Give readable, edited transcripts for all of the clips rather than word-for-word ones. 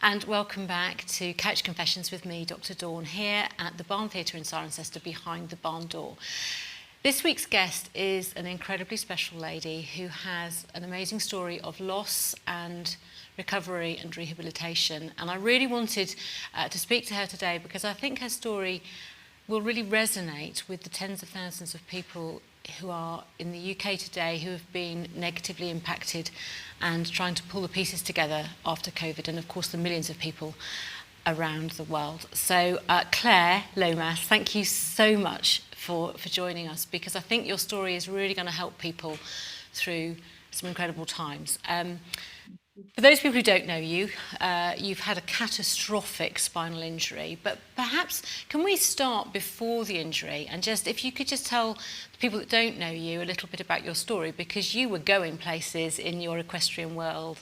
And welcome back to Couch Confessions with me, Dr Dawn, here at the Barn Theatre in Cirencester behind the barn door. This week's guest is an incredibly special lady who has an amazing story of loss and recovery and rehabilitation. And I really wanted to speak to her today because I think her story will really resonate with the tens of thousands of people who are in the UK today who have been negatively impacted and trying to pull the pieces together after COVID, and of course the millions of people around the world. So Claire Lomas, thank you so much for joining us, because I think your story is really going to help people through some incredible times. For those people who don't know you, you've had a catastrophic spinal injury, but perhaps can we start before the injury, and just if you could just tell the people that don't know you a little bit about your story, because you were going places in your equestrian world.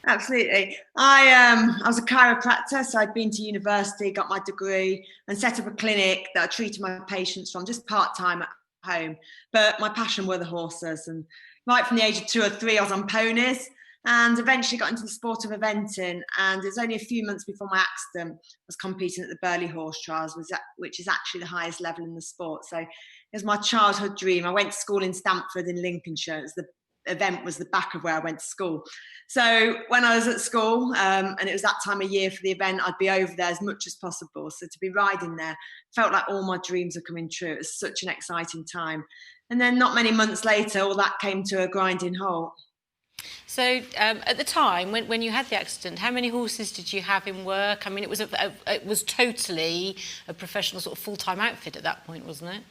Absolutely. I was a chiropractor, so I'd been to university, got my degree, and set up a clinic that I treated my patients from just part-time at home. But my passion were the horses, and right from the age of 2 or 3, I was on ponies, and eventually got into the sport of eventing. And it was only a few months before my accident, I was competing at the Burghley Horse Trials, which is actually the highest level in the sport. So it was my childhood dream. I went to school in Stamford in Lincolnshire. The event was the back of where I went to school. So when I was at school, and it was that time of year for the event, I'd be over there as much as possible. So to be riding there felt like all my dreams are coming true. It was such an exciting time. And then not many months later, all that came to a grinding halt. So at the time when you had the accident, how many horses did you have in work? I mean, it was totally a professional sort of full-time outfit at that point, wasn't it?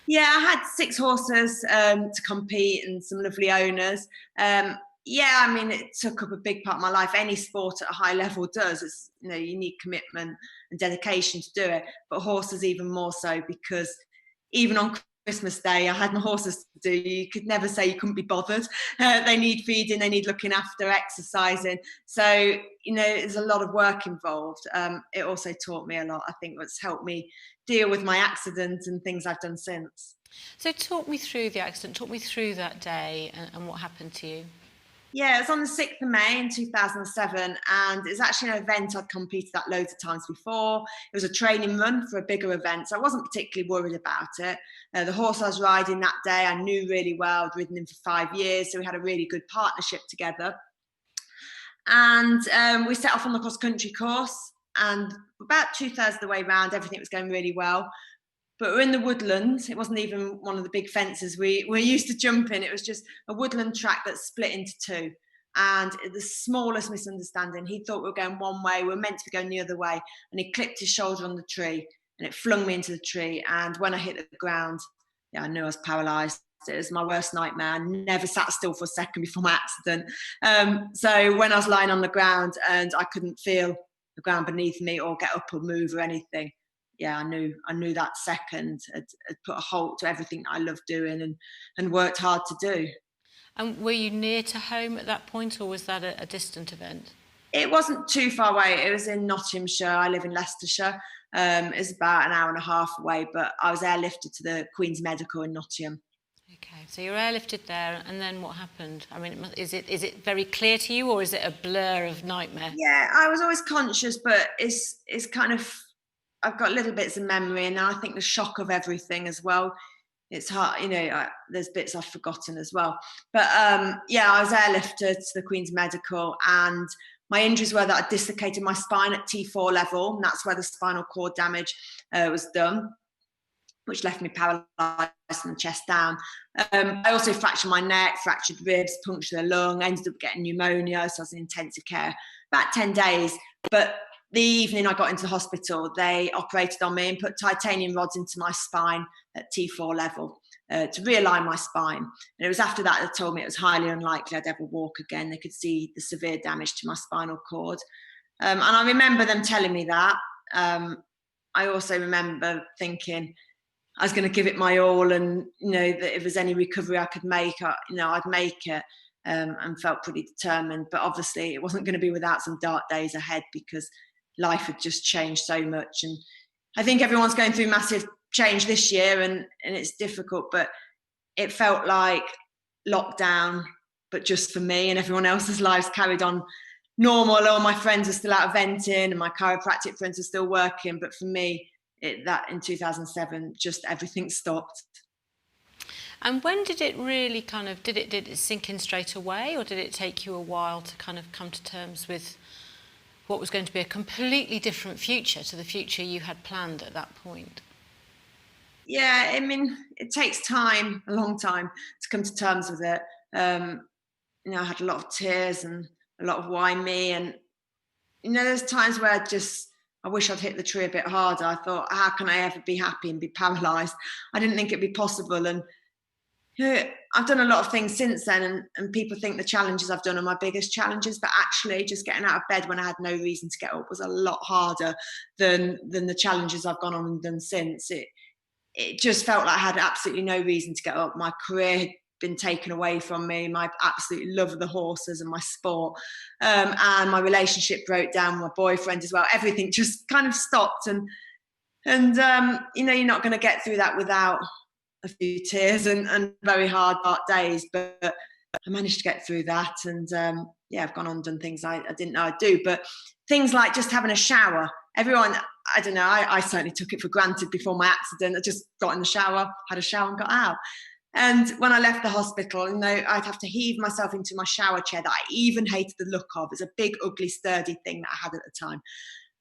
Yeah, I had 6 horses to compete and some lovely owners. Yeah, I mean, it took up a big part of my life. Any sport at a high level does. It's, you need commitment and dedication to do it. But horses even more so, because even on Christmas Day, I had my horses to do. You could never say you couldn't be bothered. They need feeding, they need looking after, exercising. So, there's a lot of work involved. It also taught me a lot. I think what's helped me deal with my accident and things I've done since. So talk me through the accident, talk me through that day and what happened to you. Yeah, it was on the 6th of May in 2007, and it's actually an event I'd competed at loads of times before. It was a training run for a bigger event, so I wasn't particularly worried about it. The horse I was riding that day, I knew really well. I'd ridden him for 5 years, so we had a really good partnership together. And we set off on the cross-country course, and about 2/3 of the way round, everything was going really well. But we're in the woodland. It wasn't even one of the big fences we're used to jumping. It was just a woodland track that's split into 2. And the smallest misunderstanding, he thought we were going one way, we were meant to be going the other way, and he clipped his shoulder on the tree, and it flung me into the tree. And when I hit the ground, yeah, I knew I was paralysed. It was my worst nightmare. I never sat still for a second before my accident. So when I was lying on the ground and I couldn't feel the ground beneath me or get up or move or anything, yeah, I knew that second had put a halt to everything I loved doing and worked hard to do. And were you near to home at that point, or was that a distant event? It wasn't too far away. It was in Nottinghamshire. I live in Leicestershire. It's about an hour and a half away, but I was airlifted to the Queen's Medical in Nottingham. Okay, so you're airlifted there, and then what happened? I mean, is it very clear to you, or is it a blur of nightmare? Yeah, I was always conscious, but it's kind of, I've got little bits of memory, and I think the shock of everything as well. It's hard, there's bits I've forgotten as well. But yeah, I was airlifted to the Queen's Medical, and my injuries were that I dislocated my spine at T4 level, and that's where the spinal cord damage was done, which left me paralysed from the chest down. I also fractured my neck, fractured ribs, punctured a lung, ended up getting pneumonia, so I was in intensive care about 10 days. But the evening I got into the hospital, they operated on me and put titanium rods into my spine at T4 level to realign my spine. And it was after that they told me it was highly unlikely I'd ever walk again. They could see the severe damage to my spinal cord. And I remember them telling me that. I also remember thinking I was going to give it my all, and that if there's any recovery I could make, I'd make it. And felt pretty determined. But obviously it wasn't going to be without some dark days ahead, because life had just changed so much. And I think everyone's going through massive change this year, and it's difficult, but it felt like lockdown, but just for me, and everyone else's lives carried on normal. All my friends are still out eventing and my chiropractic friends are still working. But for me, that in 2007, just everything stopped. And when did it really did it sink in straight away, or did it take you a while to kind of come to terms with what was going to be a completely different future to the future you had planned at that point? Yeah, I mean, it takes time, a long time, to come to terms with it. I had a lot of tears and a lot of why me, and there's times where I wish I'd hit the tree a bit harder. I thought, how can I ever be happy and be paralyzed? I didn't think it'd be possible. And I've done a lot of things since then, and people think the challenges I've done are my biggest challenges, but actually just getting out of bed when I had no reason to get up was a lot harder than the challenges I've gone on and done since. It just felt like I had absolutely no reason to get up. My career had been taken away from me, my absolute love of the horses and my sport, and my relationship broke down with my boyfriend as well. Everything just kind of stopped, and you're not going to get through that without a few tears and very hard, dark days. But I managed to get through that, and I've gone on and done things I didn't know I'd do. But things like just having a shower. Everyone, I don't know, I certainly took it for granted before my accident. I just got in the shower, had a shower and got out. And when I left the hospital, I'd have to heave myself into my shower chair that I even hated the look of. It's a big, ugly, sturdy thing that I had at the time.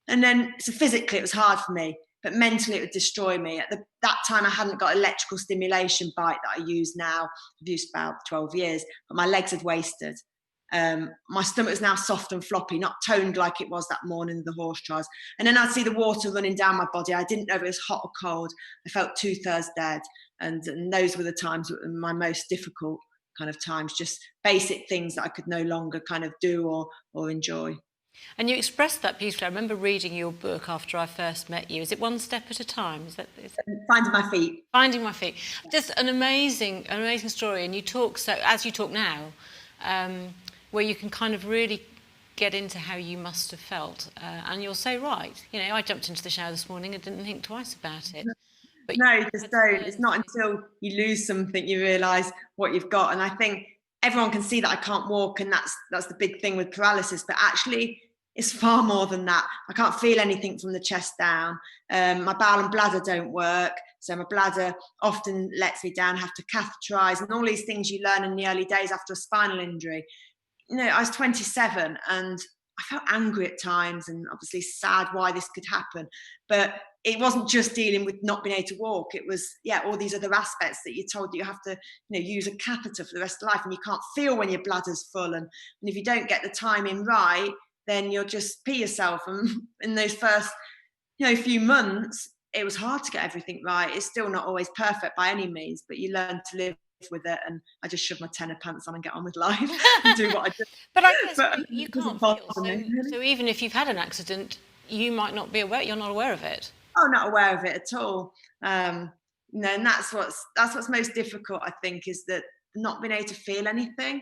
And then, so physically, it was hard for me, but mentally, it would destroy me. At that time, I hadn't got electrical stimulation bike that I use now. I've used about 12 years, but my legs had wasted. My stomach was now soft and floppy, not toned like it was that morning of the horse trials. And then I'd see the water running down my body. I didn't know if it was hot or cold. I felt 2/3 dead. And those were the times, my most difficult kind of times, just basic things that I could no longer kind of do or enjoy. And you expressed that beautifully. I remember reading your book after I first met you. Is it One Step at a Time? Is Finding my feet. Finding My Feet. Just an amazing story. And you talk, so as you talk now, where you can kind of really get into how you must have felt. And you're so right. I jumped into the shower this morning and didn't think twice about it. But No, you just don't. It's not until you lose something you realise what you've got. And I think everyone can see that I can't walk, and that's the big thing with paralysis. But actually, it's far more than that. I can't feel anything from the chest down. My bowel and bladder don't work, so my bladder often lets me down. I have to catheterise, and all these things you learn in the early days after a spinal injury. I was 27, and I felt angry at times, and obviously sad why this could happen. But it wasn't just dealing with not being able to walk. It was, all these other aspects that you're told that you have to, use a catheter for the rest of life, and you can't feel when your bladder's full. And if you don't get the timing right, then you'll just pee yourself. And in those first, few months, it was hard to get everything right. It's still not always perfect by any means, but you learn to live with it. And I just shove my tenor pants on and get on with life and do what I do. But I guess you can't feel. So even if you've had an accident, you might not be aware. You're not aware of it. Oh, not aware of it at all. And that's what's most difficult, I think, is that not being able to feel anything.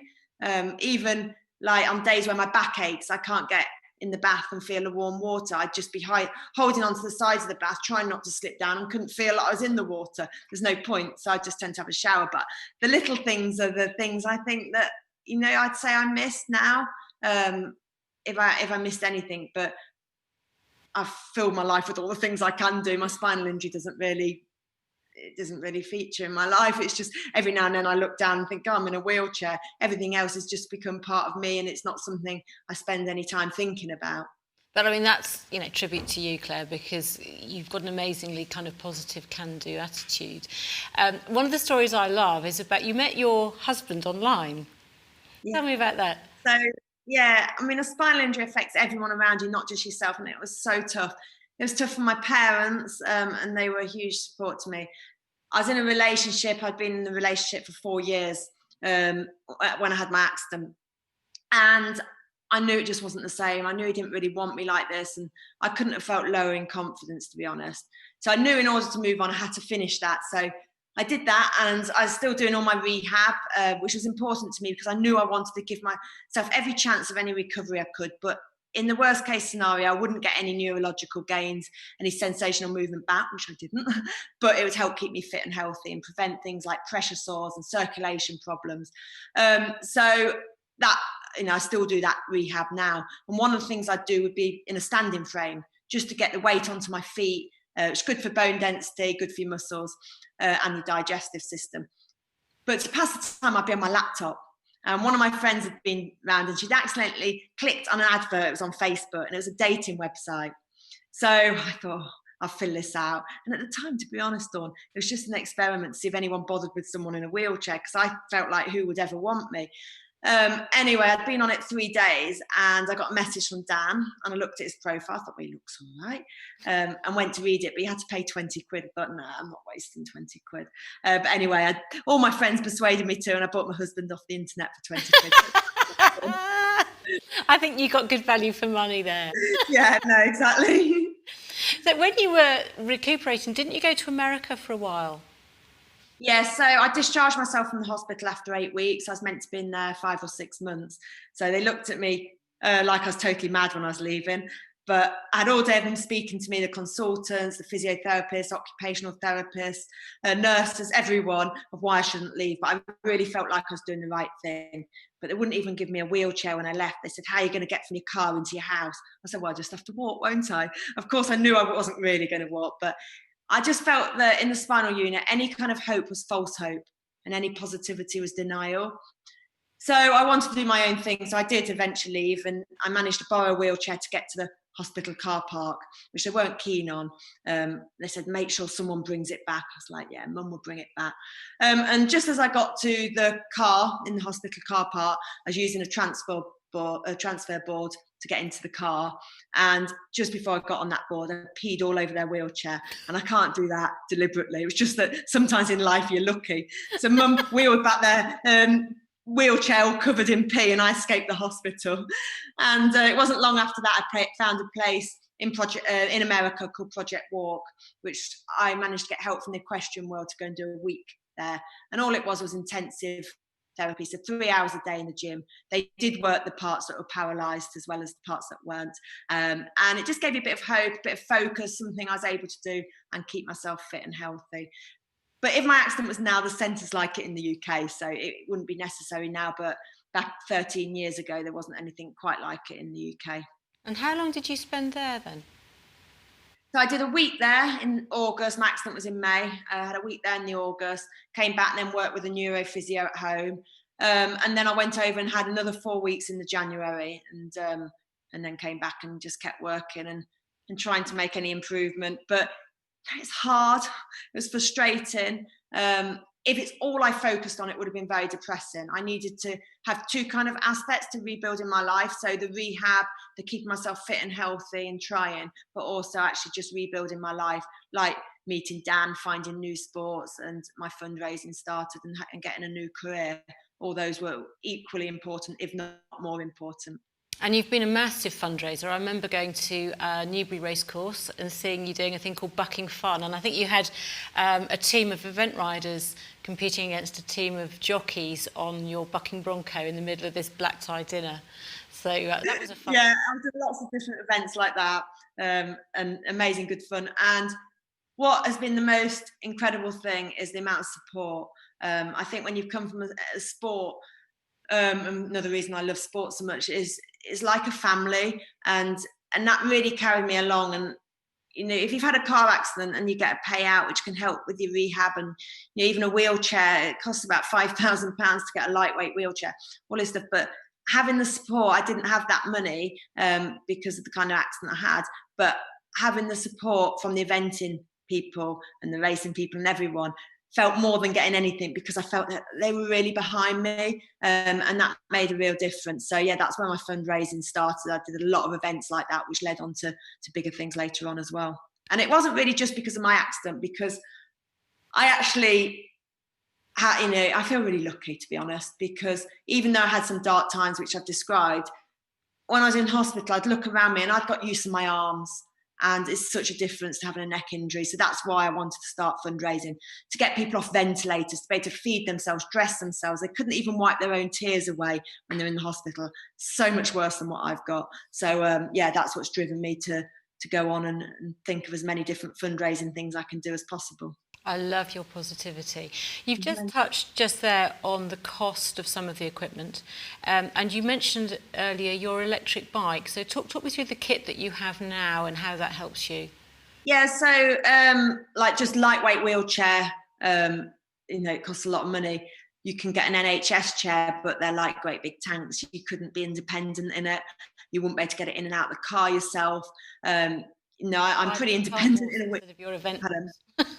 Even like on days where my back aches, I can't get in the bath and feel the warm water. I'd just be holding onto the sides of the bath, trying not to slip down, and couldn't feel like I was in the water. There's no point, so I just tend to have a shower. But the little things are the things I think that I'd say I miss now. If I missed anything, but I've filled my life with all the things I can do. My spinal injury doesn't really feature in my life. It's just every now and then I look down and think, I'm in a wheelchair. Everything else has just become part of me, and it's not something I spend any time thinking about. But I mean, that's, tribute to you, Claire, because you've got an amazingly kind of positive can-do attitude. One of the stories I love is about you met your husband online. Yeah. Tell me about that. So, I mean, a spinal injury affects everyone around you, not just yourself, and it was so tough. It was tough for my parents, and they were a huge support to me. I was in a relationship. I'd been in a relationship for 4 years when I had my accident. And I knew it just wasn't the same. I knew he didn't really want me like this, and I couldn't have felt lower in confidence, to be honest. So I knew in order to move on, I had to finish that. So I did that, and I was still doing all my rehab, which was important to me because I knew I wanted to give myself every chance of any recovery I could. But in the worst case scenario, I wouldn't get any neurological gains, any sensational movement back, which I didn't, but it would help keep me fit and healthy and prevent things like pressure sores and circulation problems. So that I still do that rehab now. And one of the things I'd do would be in a standing frame, just to get the weight onto my feet. It's good for bone density, good for your muscles and your digestive system. But to pass the time, I'd be on my laptop. And one of my friends had been round and she'd accidentally clicked on an advert. It was on Facebook and it was a dating website. So I thought, I'll fill this out. And at the time, to be honest, Dawn, it was just an experiment to see if anyone bothered with someone in a wheelchair, because I felt like who would ever want me? Anyway, I'd been on it 3 days and I got a message from Dan and I looked at his profile. I thought, well, he looks all right, and went to read it, but he had to pay 20 quid. I thought, no, I'm not wasting 20 quid. But anyway, all my friends persuaded me to, and I bought my husband off the internet for 20 quid. I think you got good value for money there. Yeah, no, exactly. So when you were recuperating, didn't you go to America for a while? Yeah, so I discharged myself from the hospital after 8 weeks. I was meant to be in there 5 or 6 months. So they looked at me like I was totally mad when I was leaving. But I had all day of them speaking to me, the consultants, the physiotherapists, occupational therapists, nurses, everyone, of why I shouldn't leave. But I really felt like I was doing the right thing. But they wouldn't even give me a wheelchair when I left. They said, how are you going to get from your car into your house? I said, well, I just have to walk, won't I? Of course, I knew I wasn't really going to walk, but I just felt that in the spinal unit, any kind of hope was false hope and any positivity was denial. So I wanted to do my own thing. So I did eventually leave, and I managed to borrow a wheelchair to get to the hospital car park, which they weren't keen on. They said, make sure someone brings it back. I was like, yeah, mum will bring it back. And just as I got to the car in the hospital car park, I was using a transfer board to get into the car, and just before I got on that board, I peed all over their wheelchair, and I can't do that deliberately. It was just that sometimes in life you're lucky. So mum wheeled back there, wheelchair all covered in pee, and I escaped the hospital. And it wasn't long after that I found a place in America called Project Walk, which I managed to get help from the equestrian world to go and do a week there. And all it was intensive therapy, so 3 hours a day in the gym. They did work the parts that were paralysed as well as the parts that weren't, and it just gave me a bit of hope, a bit of focus, something I was able to do and keep myself fit and healthy. But if my accident was now, the centre's like it in the UK, so it wouldn't be necessary now, but back 13 years ago there wasn't anything quite like it in the UK. And how long did you spend there then? So I did a week there in August. My accident was in May. I had a week there in the August, came back and then worked with a neurophysio at home. And then I went over and had another 4 weeks in the January, and then came back and just kept working and trying to make any improvement. But it's hard. It was frustrating. If it's all I focused on, it would have been very depressing. I needed to have two kind of aspects to rebuilding my life. So the rehab, the keeping myself fit and healthy and trying, but also actually just rebuilding my life, like meeting Dan, finding new sports, and my fundraising started, and getting a new career. All those were equally important, if not more important. And you've been a massive fundraiser. I remember going to Newbury Racecourse and seeing you doing a thing called Bucking Fun. And I think you had a team of event riders competing against a team of jockeys on your Bucking Bronco in the middle of this black tie dinner. So that was a fun. Yeah, I've done lots of different events like that, and amazing good fun. And what has been the most incredible thing is the amount of support. I think when you've come from a sport, another reason I love sport so much is it's like a family, and that really carried me along. And if you've had a car accident and you get a payout which can help with your rehab, and even a wheelchair, it costs about £5,000 to get a lightweight wheelchair, all this stuff. But having the support, I didn't have that money because of the kind of accident I had, but having the support from the eventing people and the racing people and everyone felt more than getting anything, because I felt that they were really behind me, and that made a real difference. So yeah, that's where my fundraising started. I did a lot of events like that, which led on to bigger things later on as well. And it wasn't really just because of my accident, because I actually I feel really lucky, to be honest, because even though I had some dark times, which I've described, when I was in hospital, I'd look around me and I'd got used to my arms. And it's such a difference to having a neck injury. So that's why I wanted to start fundraising, to get people off ventilators, to be able to feed themselves, dress themselves. They couldn't even wipe their own tears away when they're in the hospital. So much worse than what I've got. So yeah, that's what's driven me to go on and think of as many different fundraising things I can do as possible. I love your positivity. You've just touched just there on the cost of some of the equipment, and you mentioned earlier your electric bike. So talk me through the kit that you have now and how that helps you. Yeah, so like just lightweight wheelchair, it costs a lot of money. You can get an NHS chair, but they're like great big tanks. You couldn't be independent in it. You wouldn't be able to get it in and out of the car yourself. I'm pretty Riding a cart independent horse in a way. instead of your event Pardon? horse.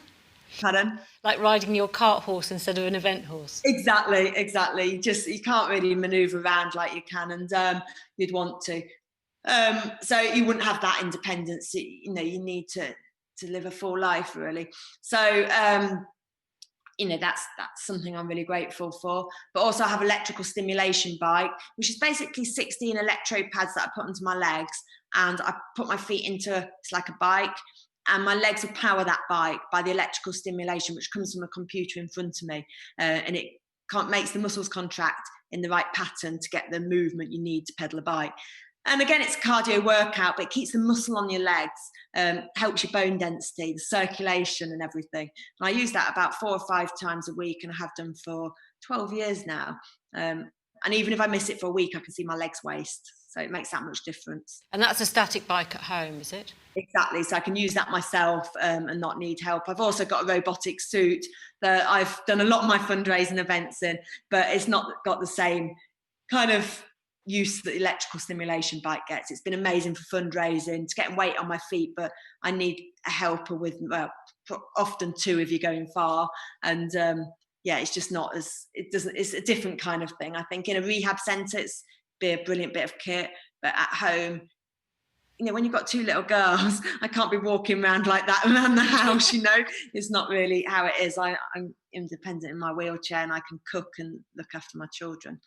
Pardon? Like riding your cart horse instead of an event horse. Exactly. You can't really maneuver around like you can, and you'd want to. So you wouldn't have that independence. You need to live a full life, really. So that's something I'm really grateful for. But also I have electrical stimulation bike, which is basically 16 electrode pads that I put onto my legs, and I put my feet into, it's like a bike, and my legs will power that bike by the electrical stimulation, which comes from a computer in front of me, and it makes the muscles contract in the right pattern to get the movement you need to pedal a bike. And again, it's a cardio workout, but it keeps the muscle on your legs, helps your bone density, the circulation and everything. And I use that about 4 or 5 times a week, and I have done for 12 years now. And even if I miss it for a week, I can see my legs waist. So it makes that much difference. And that's a static bike at home, is it? Exactly. So I can use that myself and not need help. I've also got a robotic suit that I've done a lot of my fundraising events in, but it's not got the same kind of use that the electrical stimulation bike gets. It's been amazing for fundraising, to get weight on my feet, but I need a helper with, often 2 if you're going far. And it's just not it's a different kind of thing. I think in a rehab centre, it's be a brilliant bit of kit, but at home, when you've got 2 little girls, I can't be walking around like that around the house, It's not really how it is. I'm independent in my wheelchair, and I can cook and look after my children.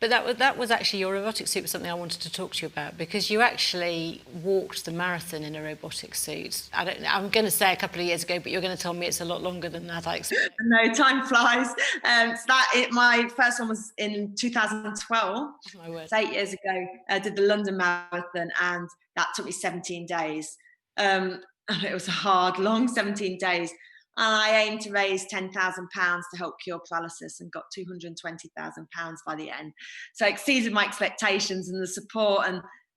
But that was actually, your robotic suit was something I wanted to talk to you about, because you actually walked the marathon in a robotic suit. I'm going to say a couple of years ago, but you're going to tell me it's a lot longer than that, I expect. No, time flies. My first one was in 2012. Oh, my word. It's 8 years ago. I did the London Marathon, and that took me 17 days. And it was a hard, long 17 days. And I aimed to raise £10,000 to help cure paralysis, and got £220,000 by the end. So it exceeded my expectations, and the support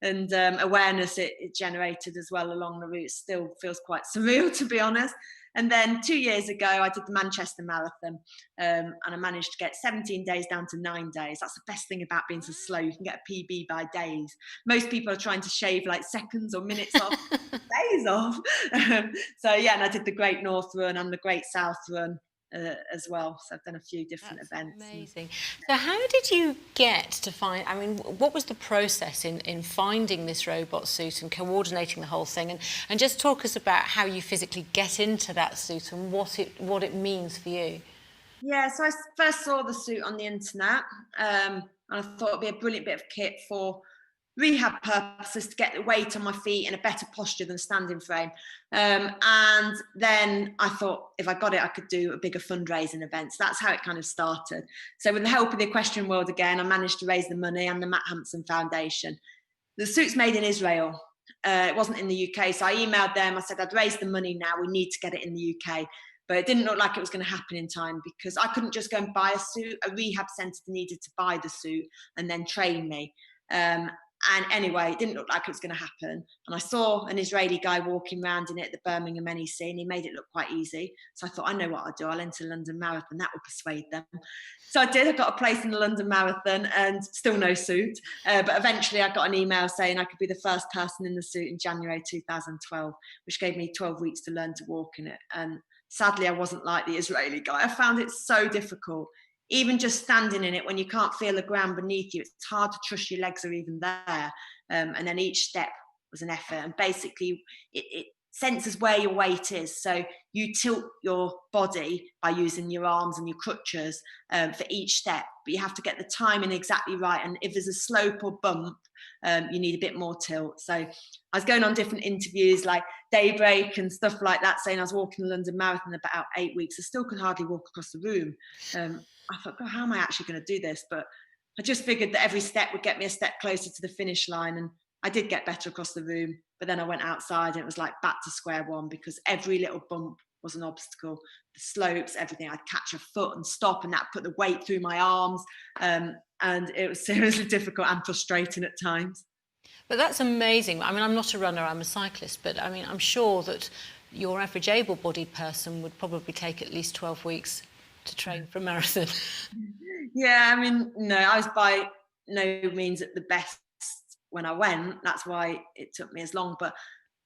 and awareness it generated as well along the route still feels quite surreal, to be honest. And then 2 years ago, I did the Manchester Marathon, and I managed to get 17 days down to 9 days. That's the best thing about being so slow. You can get a PB by days. Most people are trying to shave like seconds or minutes off, days off. And I did the Great North Run and the Great South Run as well. So I've done a few different events. Amazing. So how did you get to find, what was the process in finding this robot suit and coordinating the whole thing? And just talk us about how you physically get into that suit and what it means for you. Yeah, so I first saw the suit on the internet, and I thought it'd be a brilliant bit of kit for rehab purposes, to get the weight on my feet in a better posture than standing frame. And then I thought, if I got it, I could do a bigger fundraising event. So that's how it kind of started. So with the help of the Equestrian World again, I managed to raise the money, and the Matt Hampson Foundation. The suit's made in Israel. It wasn't in the UK. So I emailed them. I said, I'd raised the money now. We need to get it in the UK. But it didn't look like it was going to happen in time, because I couldn't just go and buy a suit. A rehab centre needed to buy the suit and then train me. And anyway, it didn't look like it was going to happen. And I saw an Israeli guy walking around in it at the Birmingham NEC, and he made it look quite easy. So I thought, I know what I'll do. I'll enter London Marathon. That will persuade them. So I did. I got a place in the London Marathon, and still no suit. But eventually I got an email saying I could be the first person in the suit in January 2012, which gave me 12 weeks to learn to walk in it. And sadly, I wasn't like the Israeli guy. I found it so difficult. Even just standing in it, when you can't feel the ground beneath you, it's hard to trust your legs are even there. And then each step was an effort. And basically, it senses where your weight is. So you tilt your body by using your arms and your crutches for each step. But you have to get the timing exactly right. And if there's a slope or bump, you need a bit more tilt. So I was going on different interviews like Daybreak and stuff like that, saying I was walking the London Marathon about 8 weeks. I still could hardly walk across the room. I thought, God, how am I actually going to do this? But I just figured that every step would get me a step closer to the finish line. And I did get better across the room. But then I went outside, and it was like back to square one, because every little bump was an obstacle. The slopes, everything, I'd catch a foot and stop, and that put the weight through my arms. And it was seriously difficult and frustrating at times. But that's amazing. I mean, I'm not a runner, I'm a cyclist, but I mean, I'm sure that your average able-bodied person would probably take at least 12 weeks to train for a marathon. Yeah, I mean, no, I was by no means at the best when I went. That's why it took me as long. But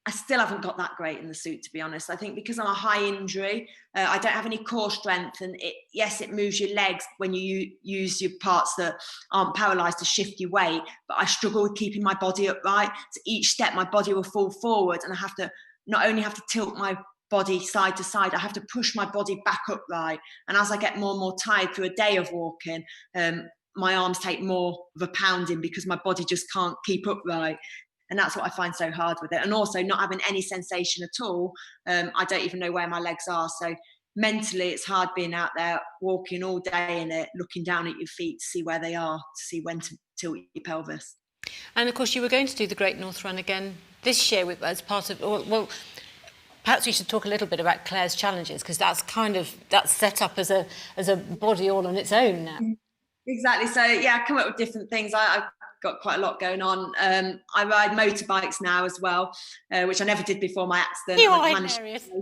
I still haven't got that great in the suit, to be honest. I think because I'm a high injury, I don't have any core strength, and yes, it moves your legs when you use your parts that aren't paralysed to shift your weight. But I struggle with keeping my body upright. So each step, my body will fall forward, and I have to not only have to tilt my body side to side, I have to push my body back upright. And as I get more and more tired through a day of walking, my arms take more of a pounding because my body just can't keep upright. And that's what I find so hard with it. And also not having any sensation at all. I don't even know where my legs are. So mentally, it's hard being out there walking all day in it, looking down at your feet to see where they are, to see when to tilt your pelvis. And of course, you were going to do the Great North Run again this year as part of, well, perhaps we should talk a little bit about Claire's challenges, because that's set up as a body all on its own now. Exactly. So yeah, I come up with different things. I've got quite a lot going on. I ride motorbikes now as well, which I never did before my accident. You I are managed hilarious. to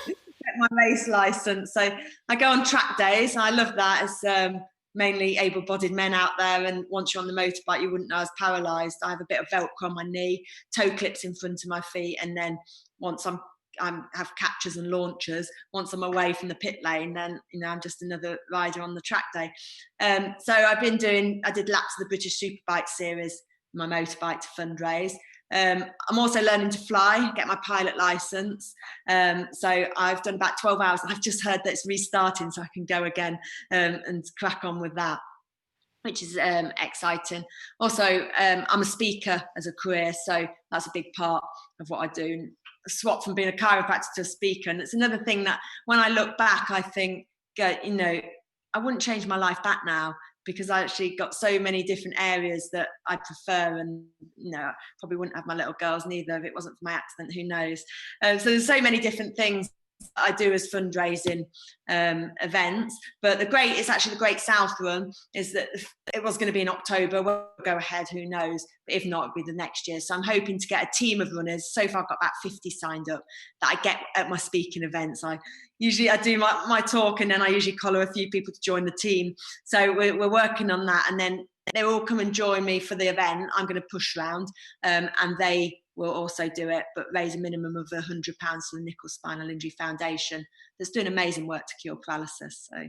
get my race license. So I go on track days. I love that. It's mainly able-bodied men out there, and once you're on the motorbike, you wouldn't know I was paralysed. I have a bit of Velcro on my knee, toe clips in front of my feet, and then once I have catchers and launchers. Once I'm away from the pit lane, then I'm just another rider on the track day. So I did laps of the British Superbike series, my motorbike, to fundraise. I'm also learning to fly, get my pilot license. So I've done about 12 hours. I've just heard that it's restarting, so I can go again and crack on with that, which is exciting. Also, I'm a speaker as a career, so that's a big part of what I do. Swap from being a chiropractor to a speaker, and it's another thing that when I look back, I think, I wouldn't change my life back now, because I actually got so many different areas that I prefer, and I probably wouldn't have my little girls neither if it wasn't for my accident. Who knows? So there's so many different things I do as fundraising events. But it's actually the Great South Run, is that it was going to be in October. We'll go ahead, who knows? But if not, it'll be the next year. So I'm hoping to get a team of runners. So far I've got about 50 signed up that I get at my speaking events. I do my talk, and then I usually collar a few people to join the team. So we're working on that, and then they all come and join me for the event. I'm going to push round, and they will also do it, but raise a minimum of £100 for the Nichols Spinal Injury Foundation that's doing amazing work to cure paralysis. So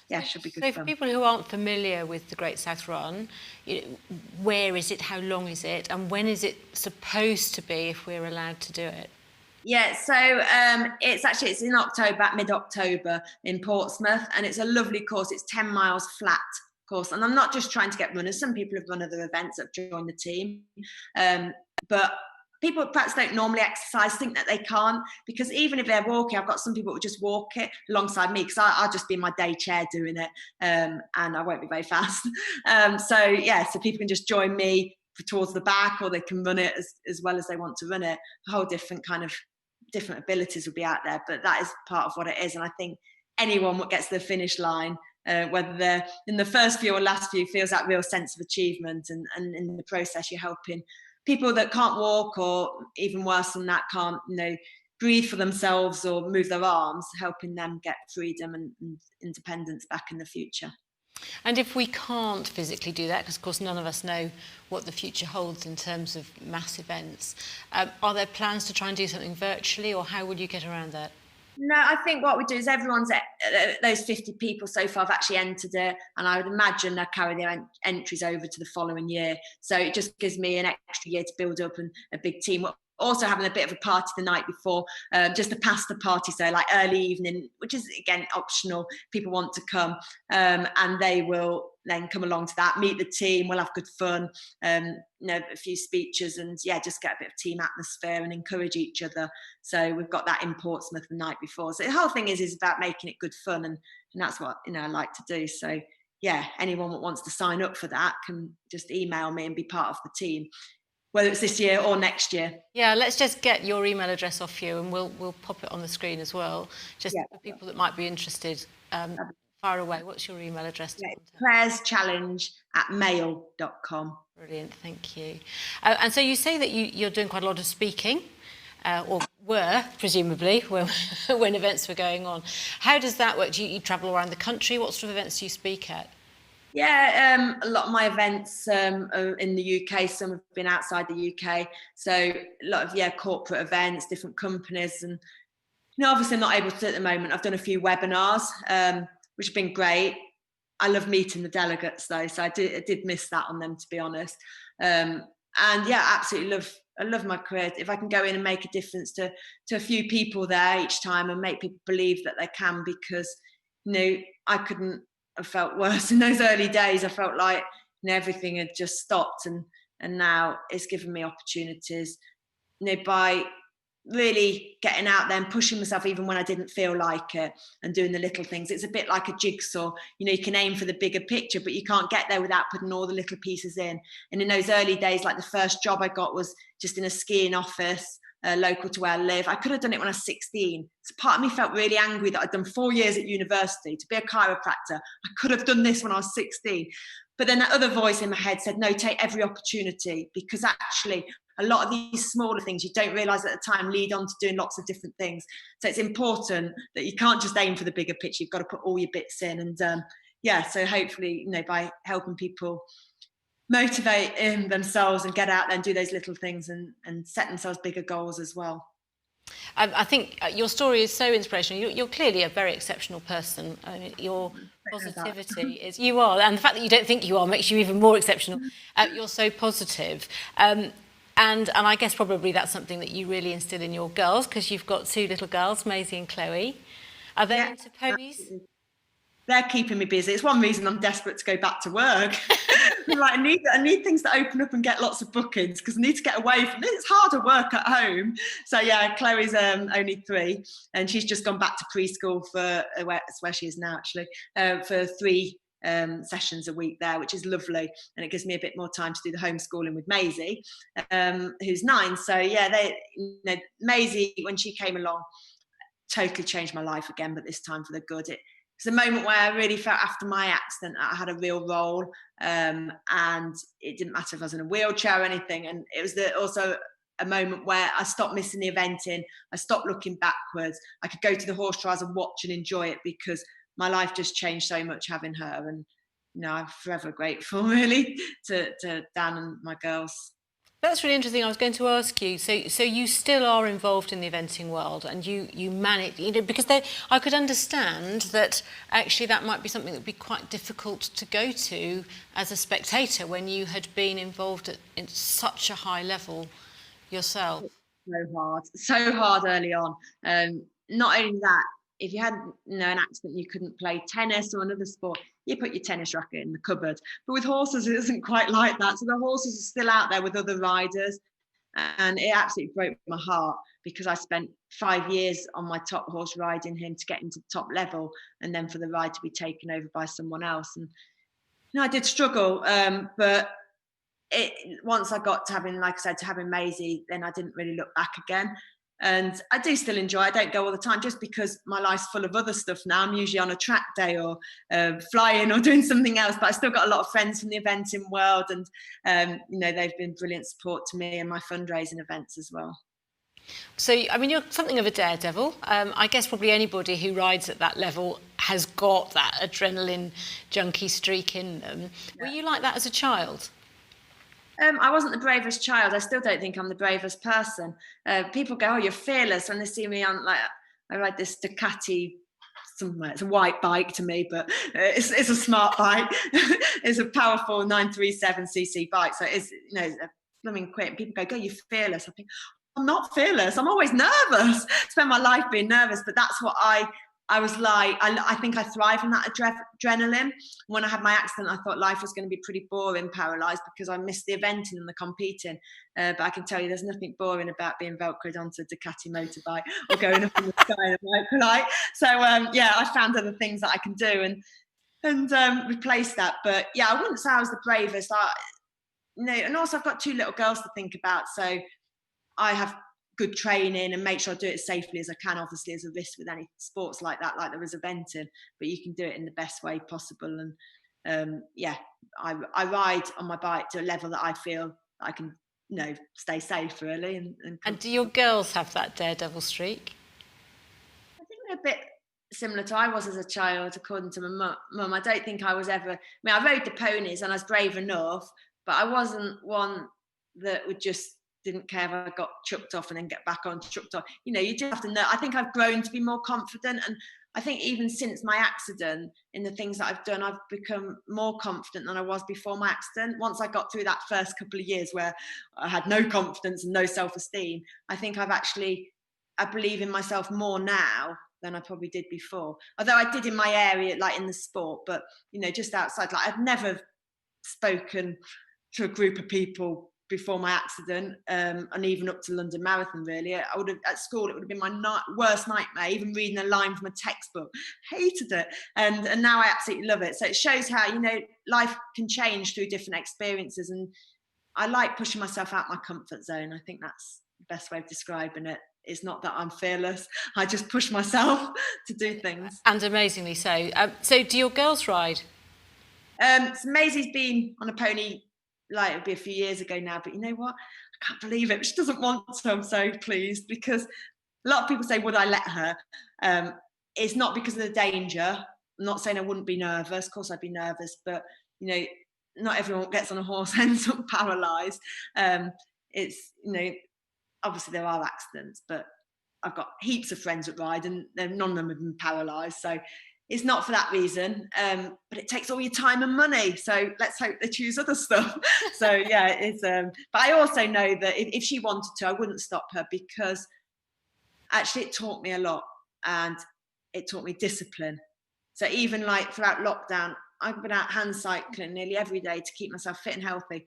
yeah, should be good fun. So for people who aren't familiar with the Great South Run, where is it, how long is it, and when is it supposed to be, if we're allowed to do it? Yeah, so it's in October, mid-October in Portsmouth, and it's a lovely course. It's 10 miles flat course, and I'm not just trying to get runners. Some people have run other events that have joined the team, but people perhaps don't normally exercise, think that they can't, because even if they're walking, I've got some people who just walk it alongside me, because I'll just be in my day chair doing it, and I won't be very fast. So people can just join me towards the back, or they can run it as well as they want to run it. A whole different abilities will be out there, but that is part of what it is. And I think anyone that gets to the finish line, whether they're in the first few or last few, feels that real sense of achievement, and in the process you're helping people that can't walk, or even worse than that, can't breathe for themselves or move their arms, helping them get freedom and independence back in the future. And if we can't physically do that, because of course none of us know what the future holds in terms of mass events, are there plans to try and do something virtually, or how would you get around that? No, I think what we do is those 50 people so far have actually entered it, and I would imagine they'll carry their entries over to the following year. So it just gives me an extra year to build up a big team. We're also having a bit of a party the night before, just a pasta party, so like early evening, which is again optional. People want to come, and they will then come along to that, meet the team. We'll have good fun, a few speeches, and just get a bit of team atmosphere and encourage each other. So we've got that in Portsmouth the night before. So the whole thing is about making it good fun, and that's what I like to do. So anyone that wants to sign up for that can just email me and be part of the team. whether it's this year or next year. Yeah, let's just get your email address off you, and we'll pop it on the screen as well, just for people that might be interested. Far away. What's your email address? prayerschallenge@mail.com. Brilliant, thank you. And so you say that you're doing quite a lot of speaking, or were, presumably, when events were going on. How does that work? Do you travel around the country? What sort of events do you speak at? Yeah, a lot of my events are in the UK. Some have been outside the UK. So a lot of, corporate events, different companies. And, obviously I'm not able to at the moment. I've done a few webinars, which have been great. I love meeting the delegates though. So I did miss that on them, to be honest. And yeah, absolutely I love my career. If I can go in and make a difference to a few people there each time and make people believe that they can, because, I couldn't have felt worse in those early days. I felt like everything had just stopped, and now it's given me opportunities, by really getting out there and pushing myself even when I didn't feel like it, and doing the little things. It's a bit like a jigsaw. You can aim for the bigger picture, but you can't get there without putting all the little pieces in. And in those early days, like the first job I got was just in a skiing office, local to where I live. I could have done it when I was 16. So part of me felt really angry that I'd done 4 years at university to be a chiropractor. I could have done this when I was 16. But then that other voice in my head said, no, take every opportunity, because actually a lot of these smaller things you don't realise at the time lead on to doing lots of different things. So it's important that you can't just aim for the bigger picture. You've got to put all your bits in. And so hopefully, by helping people motivate themselves and get out there and do those little things and set themselves bigger goals as well. I think your story is so inspirational. You're clearly a very exceptional person. Your positivity is, you are, and the fact that you don't think you are makes you even more exceptional. You're so positive. And I guess probably that's something that you really instill in your girls, because you've got 2 little girls, Maisie and Chloe. Are they into ponies? Absolutely. They're keeping me busy. It's one reason I'm desperate to go back to work. I need things to open up and get lots of bookings, because I need to get away from it. It's harder work at home. So yeah, Chloe's only 3, and she's just gone back to preschool for where she is now, actually, for 3 sessions a week there, which is lovely, and it gives me a bit more time to do the homeschooling with Maisie, who's 9. So yeah, Maisie, when she came along, totally changed my life again, but this time for the good. It's a moment where I really felt, after my accident, I had a real role, and it didn't matter if I was in a wheelchair or anything. And it was also a moment where I stopped missing the eventing. I stopped looking backwards. I could go to the horse trials and watch and enjoy it, because my life just changed so much having her. And I'm forever grateful, really, to Dan and my girls. That's really interesting. I was going to ask you, so you still are involved in the eventing world, and you manage, because I could understand that actually that might be something that would be quite difficult to go to as a spectator when you had been involved in such a high level yourself. So hard early on. Not only that, if you had an accident, you couldn't play tennis or another sport, you put your tennis racket in the cupboard. But with horses, it isn't quite like that. So the horses are still out there with other riders. And it absolutely broke my heart, because I spent 5 years on my top horse riding him to get him to the top level, and then for the ride to be taken over by someone else. And I did struggle, but once I got to having, like I said, to having Maisie, then I didn't really look back again. And I do still enjoy. I don't go all the time, just because my life's full of other stuff now. I'm usually on a track day or flying or doing something else, but I still got a lot of friends from the eventing world, and they've been brilliant support to me and my fundraising events as well. So, you're something of a daredevil. I guess probably anybody who rides at that level has got that adrenaline junkie streak in them. Yeah. Were you like that as a child? I wasn't the bravest child. I still don't think I'm the bravest person. People go, oh, you're fearless, when they see me on, I ride this Ducati somewhere. It's a white bike to me, but it's a smart bike. It's a powerful 937cc bike. So it's, a blooming quick. People go, you're fearless. I think, I'm not fearless. I'm always nervous. Spend my life being nervous, but that's what I was like. I think I thrive on that adrenaline. When I had my accident, I thought life was going to be pretty boring, paralysed, because I missed the eventing and the competing. But I can tell you, there's nothing boring about being Velcroed onto a Ducati motorbike or going up in the sky in a motorbike. So I found other things that I can do and replace that. But yeah, I wouldn't say I was the bravest. and also I've got 2 little girls to think about, so I have good training and make sure I do it as safely as I can. Obviously, there's a risk with any sports like that, like there is eventing, but you can do it in the best way possible. And I ride on my bike to a level that I feel I can, stay safe really. And do your girls have that daredevil streak? I think they're a bit similar to I was as a child, according to my mum. I don't think I was ever. I mean, I rode the ponies and I was brave enough, but I wasn't one that would just didn't care if I got chucked off and then get back on, chucked off. You just have to know. I think I've grown to be more confident, and I think even since my accident, in the things that I've done, I've become more confident than I was before my accident. Once I got through that first couple of years where I had no confidence and no self-esteem, I think I believe in myself more now than I probably did before. Although I did in my area, like in the sport, but just outside, like I've never spoken to a group of people before my accident, and even up to London Marathon. Really, I would have at school. It would have been my worst nightmare. Even reading a line from a textbook, hated it. And now I absolutely love it. So it shows how life can change through different experiences. And I like pushing myself out my comfort zone. I think that's the best way of describing it. It's not that I'm fearless. I just push myself to do things. And amazingly so. So do your girls ride? So Maisie's been on a pony, like it'll be a few years ago now, but you know what? I can't believe it. She doesn't want to. I'm so pleased, because a lot of people say, would I let her? It's not because of the danger. I'm not saying I wouldn't be nervous. Of course I'd be nervous, but not everyone gets on a horse and ends up paralysed. It's, obviously there are accidents, but I've got heaps of friends that ride and none of them have been paralysed. So it's not for that reason, but it takes all your time and money. So let's hope they choose other stuff. So yeah, it's. But I also know that if she wanted to, I wouldn't stop her, because actually it taught me a lot, and it taught me discipline. So even like throughout lockdown, I've been out hand cycling nearly every day to keep myself fit and healthy.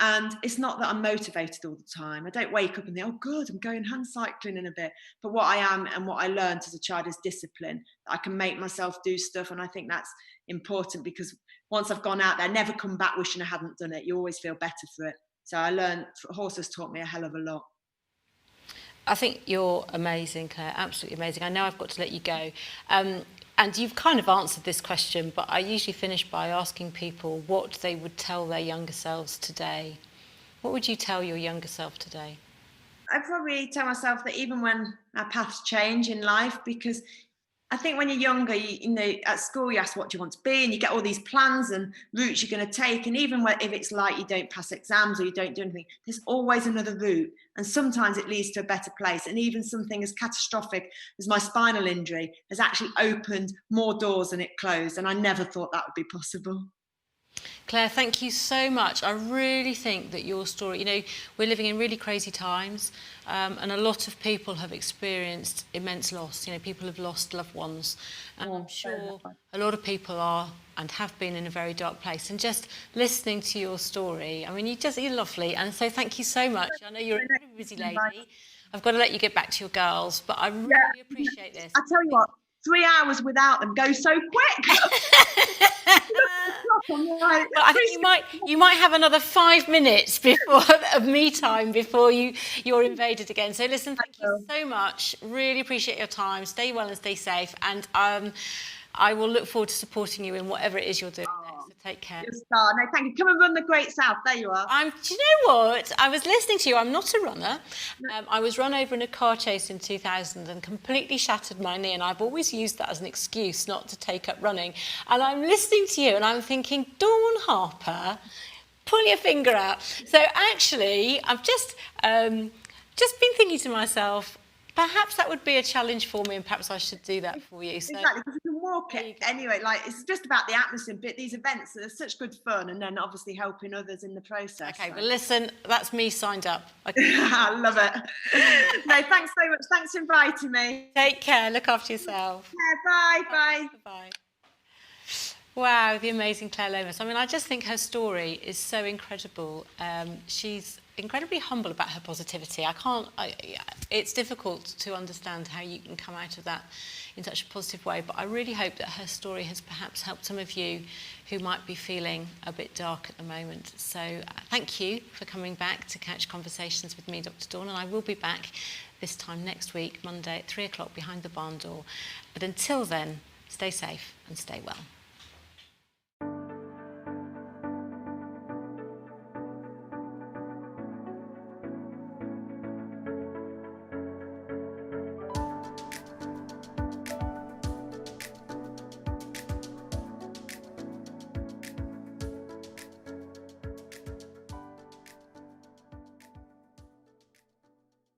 And it's not that I'm motivated all the time. I don't wake up and think, oh, good, I'm going hand cycling in a bit. But what I am and what I learned as a child is discipline. I can make myself do stuff. And I think that's important, because once I've gone out there, I never come back wishing I hadn't done it. You always feel better for it. So I learned, horses taught me a hell of a lot. I think you're amazing, Claire, absolutely amazing. I know I've got to let you go. And you've kind of answered this question, but I usually finish by asking people what they would tell their younger selves today. What would you tell your younger self today? I'd probably tell myself that even when our paths change in life, because I think when you're younger, at school you ask what do you want to be, and you get all these plans and routes you're going to take. And even if it's like you don't pass exams or you don't do anything, there's always another route. And sometimes it leads to a better place. And even something as catastrophic as my spinal injury has actually opened more doors than it closed. And I never thought that would be possible. Claire, thank you so much. I really think that your story, we're living in really crazy times, and a lot of people have experienced immense loss. People have lost loved ones, and I'm sure a lot of people are and have been in a very dark place. And just listening to your story, you're lovely. And so thank you so much. I know you're a very busy lady. I've got to let you get back to your girls, but I really appreciate this. I tell you what, 3 hours without them goes so quick. But I think you might have another 5 minutes of me time before you're invaded again. So listen, thank you so much. Really appreciate your time. Stay well and stay safe. And I will look forward to supporting you in whatever it is you're doing next. So take care. You're a star. No, thank you. Come and run the Great South. There you are. Do you know what? I was listening to you. I'm not a runner. I was run over in a car chase in 2000 and completely shattered my knee. And I've always used that as an excuse not to take up running. And I'm listening to you and I'm thinking, Dawn Harper, pull your finger out. So actually, I've just been thinking to myself, perhaps that would be a challenge for me, and perhaps I should do that for you. So, exactly, because you can walk it anyway. Like, it's just about the atmosphere. But these events are such good fun, and then obviously helping others in the process. Okay, well, listen, that's me signed up. I love it. No, thanks so much. Thanks for inviting me. Take care. Look after yourself. Yeah, bye. Bye. Wow, the amazing Claire Lomas. I just think her story is so incredible. She's incredibly humble about her positivity. It's difficult to understand how you can come out of that in such a positive way, but I really hope that her story has perhaps helped some of you who might be feeling a bit dark at the moment. So thank you for coming back to Couch Conversations with me, Dr. Dawn, and I will be back this time next week, Monday at 3 o'clock behind the barn door. But until then, stay safe and stay well.